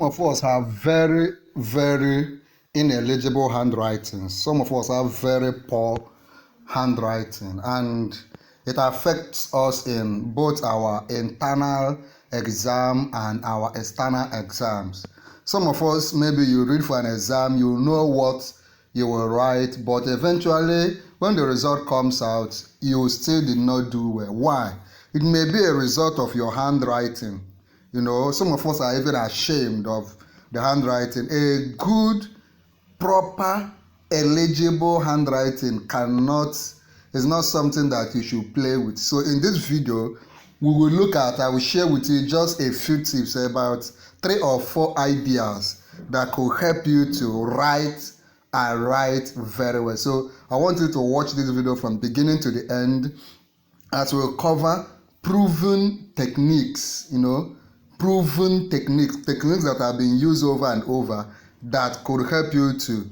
of us have very ineligible handwriting. Some of us have very poor handwriting, and it affects us in both our internal exam and our external exams. Some of us, maybe you read for an exam, you know what you will write, but eventually when the result comes out, you still did not do well. Why? It may be a result of your handwriting. You know, some of us are even ashamed of the handwriting. A good, proper, eligible handwriting is not something that you should play with. So in this video, I will share with you just a few tips about 3 or 4 ideas that could help you to write and write very well. So I want you to watch this video from beginning to the end, as we'll cover proven techniques, proven techniques that have been used over and over that could help you to,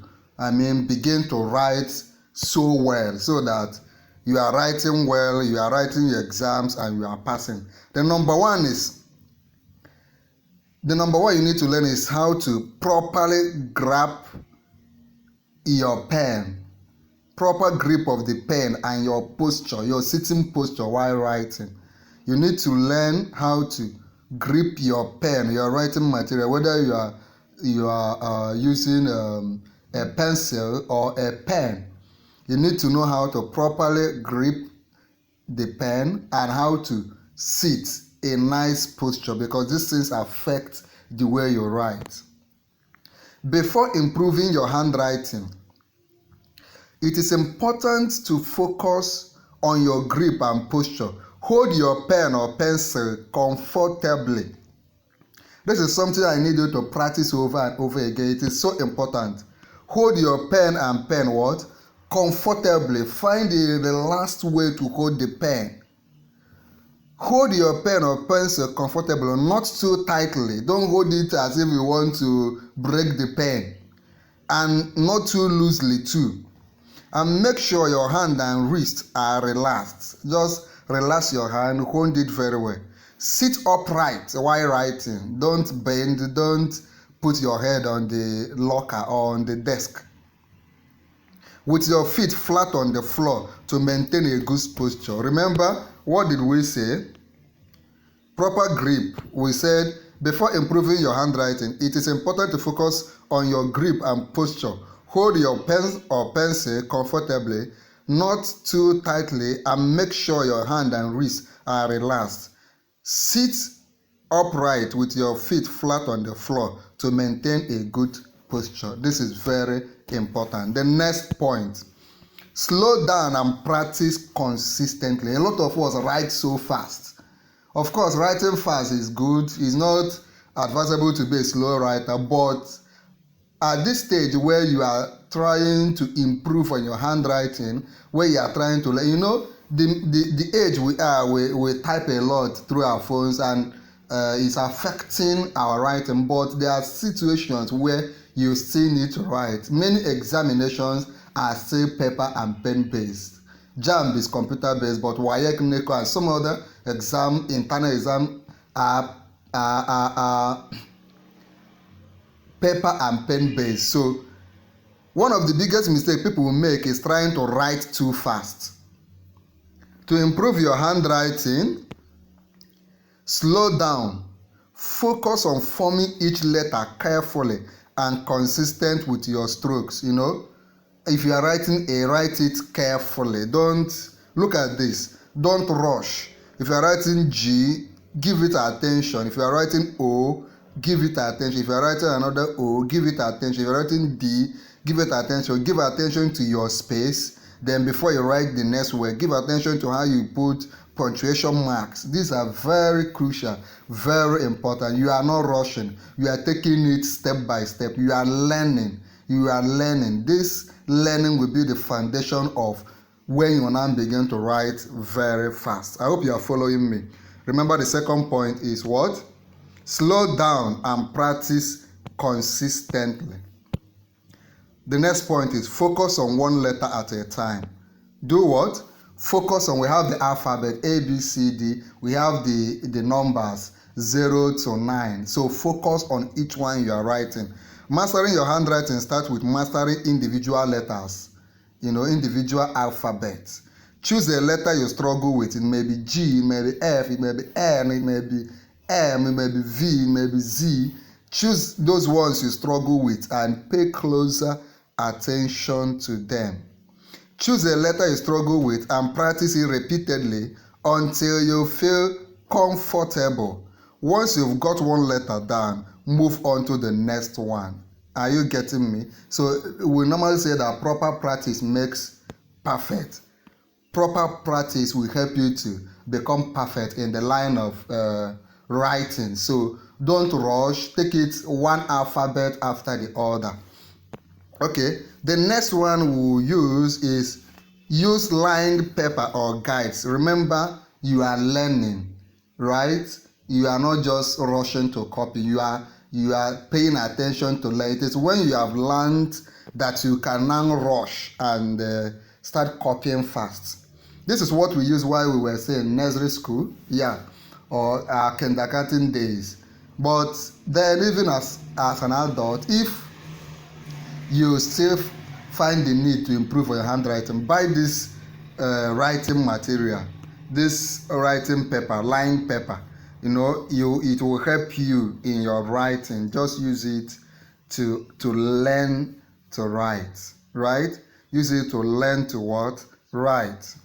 begin to write so well, so that you are writing well, you are writing your exams, and you are passing. The number one you need to learn is how to properly grab your pen, proper grip of the pen, and your posture, your sitting posture while writing. You need to learn how to grip your pen, your writing material, whether you are using a pencil or a pen. You need to know how to properly grip the pen and how to sit a nice posture, because these things affect the way you write. Before improving your handwriting, it is important to focus on your grip and posture. Hold your pen or pencil comfortably. This is something I need you to practice over and over again. It is so important. Hold your pen and pen what? Comfortably. Find the last way to hold the pen. Hold your pen or pencil comfortably, not too tightly. Don't hold it as if you want to break the pen, and not too loosely too. And make sure your hand and wrist are relaxed. Just relax your hand, hold it very well. Sit upright while writing. Don't bend, don't put your head on the locker or on the desk. With your feet flat on the floor to maintain a good posture. Remember, what did we say? Proper grip. We said before improving your handwriting, it is important to focus on your grip and posture. Hold your pen or pencil comfortably, not too tightly, and make sure your hand and wrist are relaxed. Sit upright with your feet flat on the floor to maintain a good posture. This is very important. The next point, slow down and practice consistently. A lot of us write so fast. Of course, writing fast is good. It's not advisable to be a slow writer, but at this stage where you are trying to improve on your handwriting, where you are trying to learn, the age we are, we type a lot through our phones, and it's affecting our writing. But there are situations where you still need to write. Many examinations are still paper and pen based. JAMB is computer based, but WAEC, NECO, and some other internal exam are paper and pen based. So one of the biggest mistakes people will make is trying to write too fast. To improve your handwriting, slow down. Focus on forming each letter carefully and consistent with your strokes. If you are writing A, write it carefully. Don't look at this. Don't rush. If you are writing G, give it attention. If you are writing O, give it attention. If you are writing another O, give it attention. If you are writing D, give it attention. Give attention to your space. Then before you write the next word, give attention to how you put punctuation marks. These are very crucial, very important. You are not rushing. You are taking it step by step. You are learning. This learning will be the foundation of when you now begin to write very fast. I hope you are following me. Remember, the second point is what? Slow down and practice consistently. The next point is focus on one letter at a time. Do what? Focus on, we have the alphabet, A, B, C, D. We have the numbers, 0 to 9. So focus on each one you are writing. Mastering your handwriting starts with mastering individual letters, individual alphabets. Choose a letter you struggle with. It may be G, it may be F, it may be N, it may be M, it may be V, it may be Z. Choose those ones you struggle with and pay closer attention to them. Choose a letter you struggle with and practice it repeatedly until you feel comfortable. Once you've got one letter down, move on to the next one. Are you getting me? So we normally say that proper practice makes perfect. Proper practice will help you to become perfect in the line of writing. So don't rush. Take it one alphabet after the other. Okay, the next one we'll use is use lined paper or guides. Remember, you are learning, right? You are not just rushing to copy. You are paying attention to learn. It is when you have learned that you can now rush and start copying fast. This is what we use while we were saying nursery school, or our kindergarten days. But then even as an adult, if you still find the need to improve your handwriting, buy this writing material, this writing paper, lined paper. It will help you in your writing. Just use it to learn to write, right? Use it to learn to what? Write.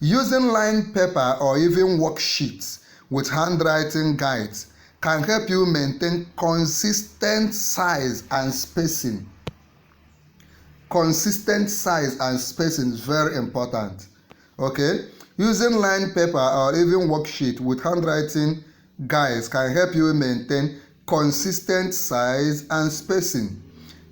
Using lined paper or even worksheets with handwriting guides can help you maintain consistent size and spacing. Consistent size and spacing is very important. Okay? Using lined paper or even worksheet with handwriting guides can help you maintain consistent size and spacing.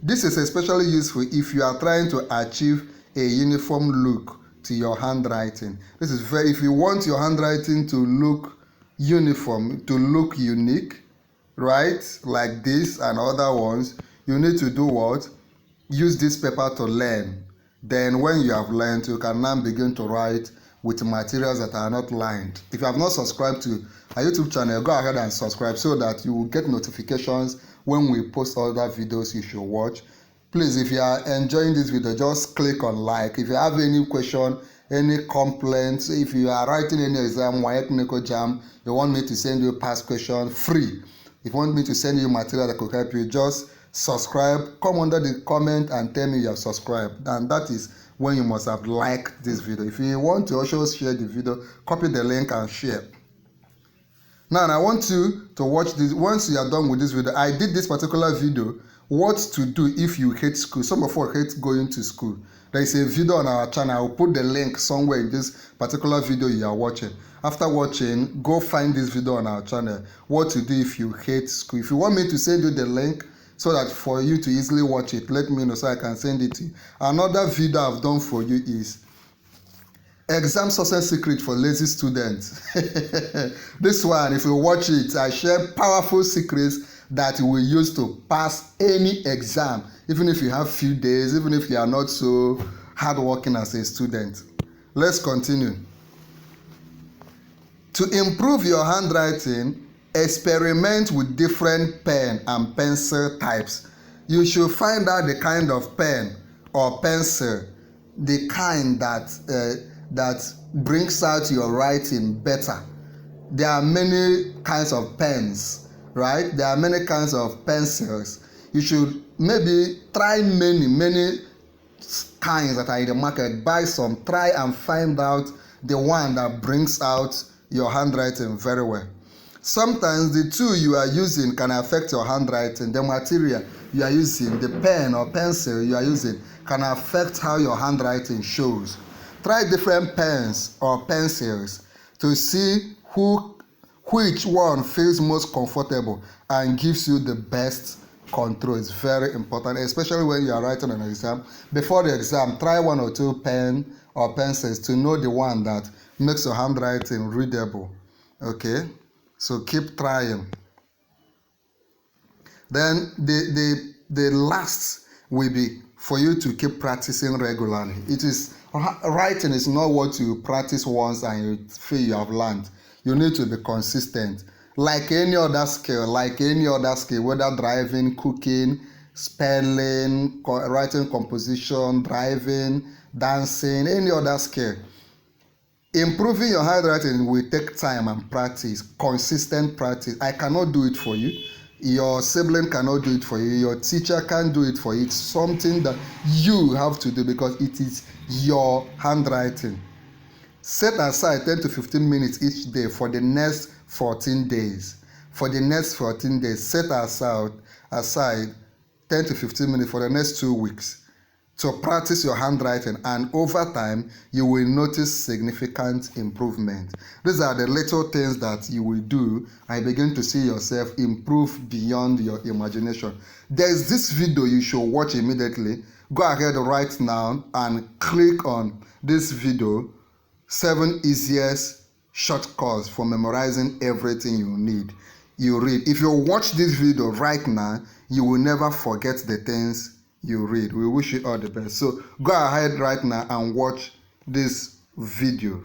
This is especially useful if you are trying to achieve a uniform look to your handwriting. If you want your handwriting to look uniform, to look unique, right? Like this and other ones, you need to do what? Use this paper to learn. Then when you have learned, you can now begin to write with materials that are not lined. If you have not subscribed to our YouTube channel, go ahead and subscribe so that you will get notifications when we post other videos you should watch. Please, if you are enjoying this video, just click on like. If you have any question, any complaints, if you are writing any exam, WAEC, JAM, you want me to send you past question free. If you want me to send you material that could help you, just subscribe. Come under the comment and tell me you have subscribed. And that is when you must have liked this video. If you want to also share the video, copy the link and share. Now, I want you to watch this. Once you are done with this video, I did this particular video, what to do if you hate school. Some of us hate going to school. There is a video on our channel. I will put the link somewhere in this particular video you are watching. After watching, go find this video on our channel, what to do if you hate school. If you want me to send you the link so that for you to easily watch it, let me know so I can send it to you. Another video I've done for you is exam success secret for lazy students. This one, if you watch it, I share powerful secrets that you will use to pass any exam, even if you have few days, even if you are not so hardworking as a student. Let's continue. To improve your handwriting, experiment with different pen and pencil types. You should find out the kind of pen or pencil, the kind that brings out your writing better. There are many kinds of pens, right? There are many kinds of pencils. You should maybe try many kinds that are in the market. Buy some, try and find out the one that brings out your handwriting very well. Sometimes the tool you are using can affect your handwriting. The material you are using, the pen or pencil you are using, can affect how your handwriting shows. Try different pens or pencils to see which one feels most comfortable and gives you the best control. It's very important, especially when you are writing an exam. Before the exam, try one or two pen or pencils to know the one that makes your handwriting readable. Okay, so keep trying. Then the last will be for you to keep practicing regularly. Writing is not what you practice once and you feel you have learned. You need to be consistent. like any other skill, whether driving, cooking, spelling, writing composition, driving, dancing, any other skill. Improving your handwriting will take time and practice, consistent practice. I cannot do it for you. Your sibling cannot do it for you. Your teacher can't do it for you. It's something that you have to do because it is your handwriting. Set aside 10 to 15 minutes each day for the next 14 days. For the next 14 days, set aside 10 to 15 minutes for the next 2 weeks to practice your handwriting, and over time you will notice significant improvement. These are the little things that you will do and begin to see yourself improve beyond your imagination. There's this video you should watch immediately. Go ahead right now and click on this video, 7 easiest shortcuts for memorizing everything you need. You read. If you watch this video right now, you will never forget the things you read. We wish you all the best. So go ahead right now and watch this video.